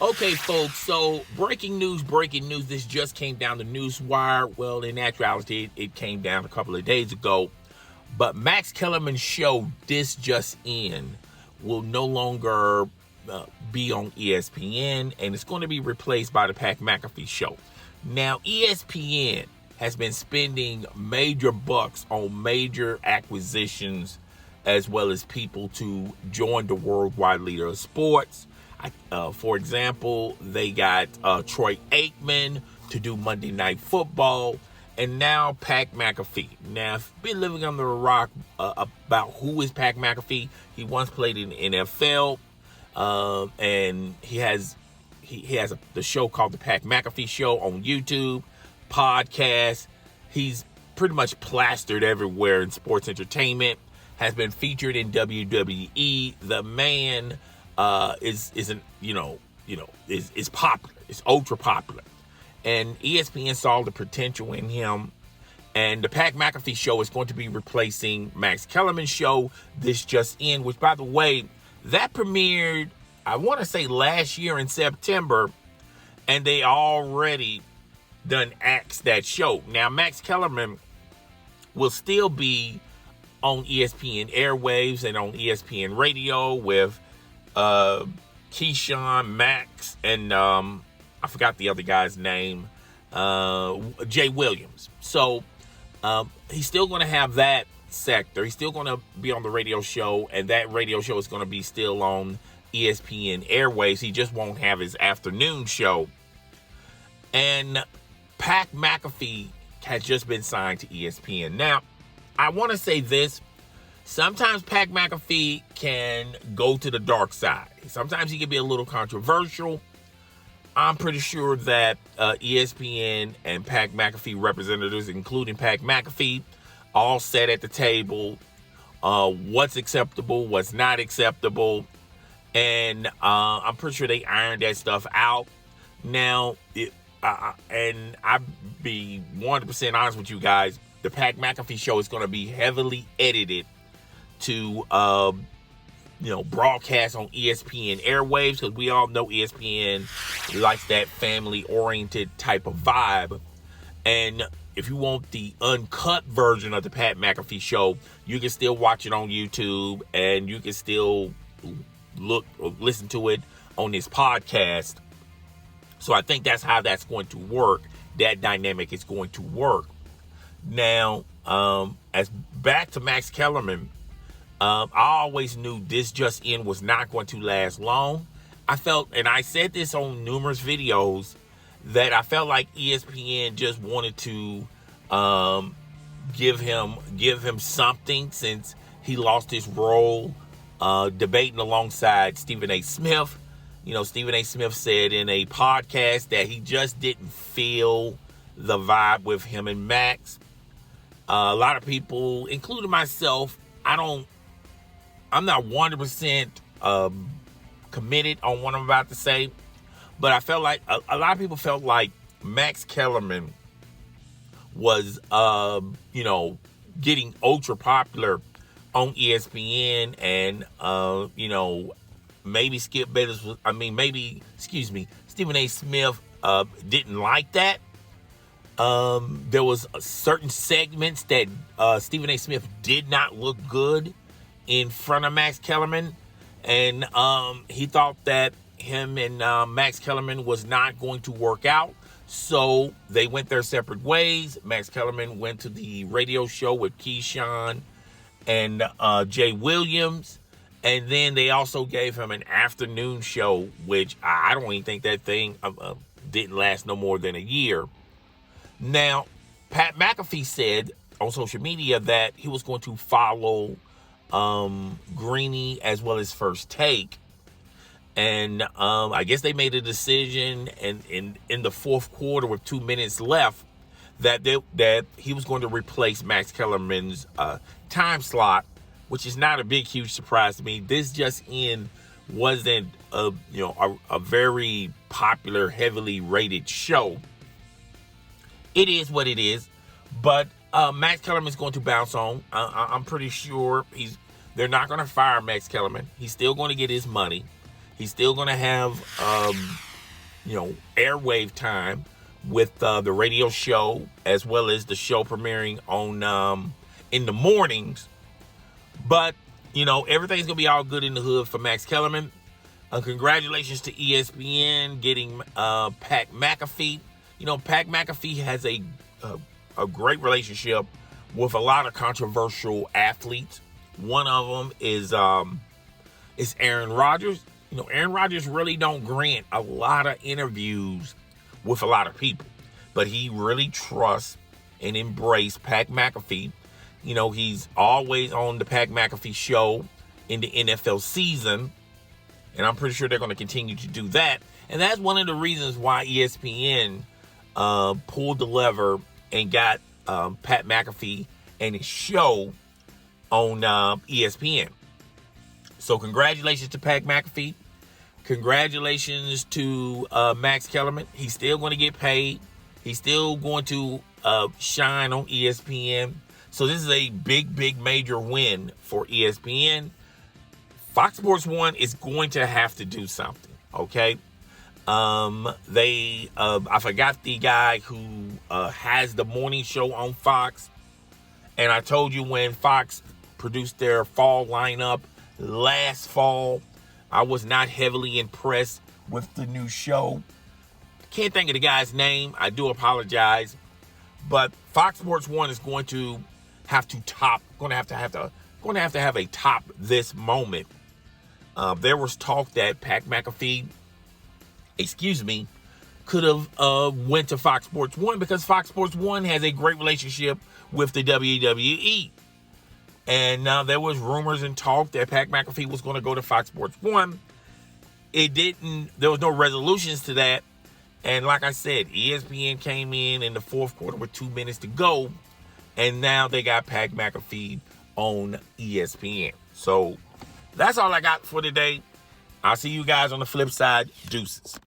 Okay, folks, so breaking news. This just came down the news wire. Well, in actuality, it came down a couple of days ago. But Max Kellerman's show, This Just In, will no longer be on ESPN, and it's going to be replaced by the Pat McAfee Show. Now, ESPN has been spending major bucks on major acquisitions as well as people to join the worldwide leader of sports. For example, they got Troy Aikman to do Monday Night Football, and now Pat McAfee. Now, if you've been living under a rock about who is Pat McAfee, he once played in the NFL, and he has the show called the Pat McAfee Show on YouTube, podcast. He's pretty much plastered everywhere in sports entertainment. Has been featured in WWE. The man is popular. It's ultra popular, and ESPN saw the potential in him. And the Pat McAfee Show is going to be replacing Max Kellerman's show, This Just In, which, by the way, that premiered, I want to say last year in September, and they already done axed that show. Now, Max Kellerman will still be on ESPN airwaves and on ESPN radio with Keyshawn, Max, and I forgot the other guy's name, Jay Williams. So he's still going to have that sector. He's still going to be on the radio show, and that radio show is going to be still on ESPN airwaves. He just won't have his afternoon show. And Pat McAfee has just been signed to ESPN. Now, I want to say this. Sometimes Pat McAfee can go to the dark side. Sometimes he can be a little controversial. I'm pretty sure that ESPN and Pat McAfee representatives, including Pat McAfee, all sat at the table. What's acceptable, what's not acceptable. And I'm pretty sure they ironed that stuff out. Now, and I'll be 100% honest with you guys, the Pat McAfee Show is going to be heavily edited to, broadcast on ESPN airwaves, because we all know ESPN likes that family-oriented type of vibe. And if you want the uncut version of the Pat McAfee Show, you can still watch it on YouTube, and you can still listen to it on this podcast. So I think that's how that's going to work. That dynamic is going to work. Now, as back to Max Kellerman, I always knew This Just In was not going to last long. I felt, and I said this on numerous videos, that I felt like ESPN just wanted to give him something, since he lost his role debating alongside Stephen A. Smith. Stephen A. Smith said in a podcast that he just didn't feel the vibe with him and Max. A lot of people, including myself, I'm not 100% committed on what I'm about to say, but I felt like a lot of people felt like Max Kellerman was, getting ultra popular on ESPN, and maybe Stephen A. Smith didn't like that. There was certain segments that Stephen A. Smith did not look good in front of Max Kellerman, and he thought that him and Max Kellerman was not going to work out, so they went their separate ways. Max Kellerman went to the radio show with Keyshawn and Jay Williams, and then they also gave him an afternoon show, which I don't even think that thing didn't last no more than a year. Now, Pat McAfee said on social media that he was going to follow Greeny as well as First Take. And I guess they made a decision in the fourth quarter with 2 minutes left that he was going to replace Max Kellerman's time slot, which is not a big, huge surprise to me. This Just In wasn't a very popular, heavily rated show. It is what it is, but Max Kellerman is going to bounce on. I'm pretty sure they're not going to fire Max Kellerman. He's still going to get his money. He's still going to have airwave time with the radio show, as well as the show premiering on in the mornings. But everything's gonna be all good in the hood for Max Kellerman. Congratulations to ESPN getting Pat McAfee. Pat McAfee has a great relationship with a lot of controversial athletes. One of them is Aaron Rodgers. Aaron Rodgers really don't grant a lot of interviews with a lot of people, but he really trusts and embraces Pat McAfee. He's always on the Pat McAfee Show in the NFL season, and I'm pretty sure they're going to continue to do that. And that's one of the reasons why ESPN pulled the lever and got Pat McAfee and his show on ESPN. So congratulations to Pat McAfee. Congratulations to Max Kellerman. He's still going to get paid. He's still going to shine on ESPN. So this is a big major win for ESPN. Fox Sports 1 is going to have to do something, okay? I forgot the guy who has the morning show on Fox. And I told you when Fox produced their fall lineup last fall, I was not heavily impressed with the new show. Can't think of the guy's name. I do apologize. But Fox Sports 1 is going to have to have a top this moment. There was talk that Pat McAfee, could have went to Fox Sports 1 because Fox Sports 1 has a great relationship with the WWE. And now there was rumors and talk that Pat McAfee was going to go to Fox Sports 1. There was no resolutions to that. And like I said, ESPN came in the fourth quarter with 2 minutes to go. And now they got Pat McAfee on ESPN. So that's all I got for today. I'll see you guys on the flip side. Deuces.